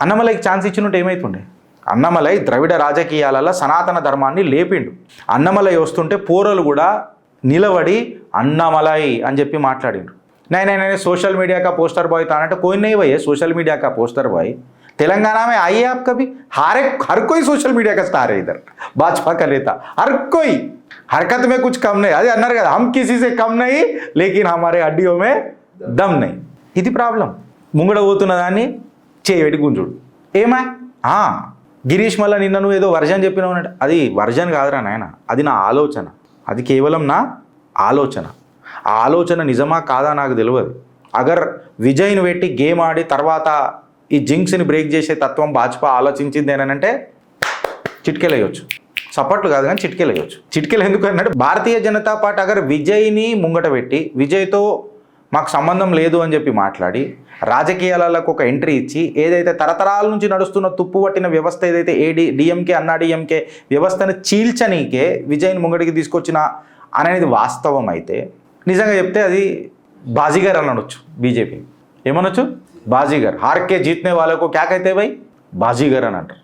అన్నమలైకి chance ఇచ్చినట్టు ఏమవుతుండే? అన్నమలై ద్రవిడ రాజకీయాలలో సనాతన ధర్మాన్ని లేపిండు. అన్నమలై వస్తుంటే పోరలు కూడా నిలబడి అన్నమలై అని చెప్పి మాట్లాడిండు. नहीं सोशल मीडिया का पोस्टर बॉय था ना, तो कोई नहीं भाई है सोशल मीडिया का पोस्टर बॉय। तेलंगाना में आइए आप कभी, हर कोई सोशल मीडिया का स्टार है इधर, भाजपा का नेता हर कोई, हरकत में कुछ कम नहीं। अरे अन्नर हम किसी से कम नहीं, लेकिन हमारे हड्डियों में दम नहीं। ఇది ప్రాబ్లం. ముంగడ పోతున్న దాన్ని చేయబెట్టి గుంజుడు ఏమా గిరీష్ మళ్ళీ నిన్న నువ్వు ఏదో వర్జన్ చెప్పినావు అన్నట్టు. అది వర్జన్ కాదురా నాయన, అది నా ఆలోచన, అది కేవలం నా ఆలోచన. ఆ ఆలోచన నిజమా కాదా నాకు తెలియదు. అగర్ విజయ్ని పెట్టి గేమ్ ఆడి తర్వాత ఈ జింక్స్ని బ్రేక్ చేసే తత్వం భాజపా ఆలోచించింది ఏనంటే చిట్కెలేయచ్చు, సపోర్ట్లు కాదు కానీ చిట్కెలేయచ్చు. చిట్కెలు ఎందుకు అన్నట్టు, భారతీయ జనతా పార్టీ అగర్ విజయ్ని ముంగట పెట్టి విజయ్తో మాకు సంబంధం లేదు అని చెప్పి మాట్లాడి రాజకీయాలకు ఒక ఎంట్రీ ఇచ్చి ఏదైతే తరతరాల నుంచి నడుస్తున్న తుప్పు పట్టిన వ్యవస్థ ఏదైతే డిఎంకే అన్నా డిఎంకే వ్యవస్థను చీల్చనీకే విజయ్ని ముంగడికి తీసుకొచ్చిన అనేది వాస్తవం అయితే నిజంగా చెప్తే అది బాజీగర్ అని అనొచ్చు. బీజేపీ ఏమనొచ్చు? బాజీగర్. హార్కే జీతనే వాళ్ళకు క్యా కైతే భయ్ బాజీగర్ అని అంటారు.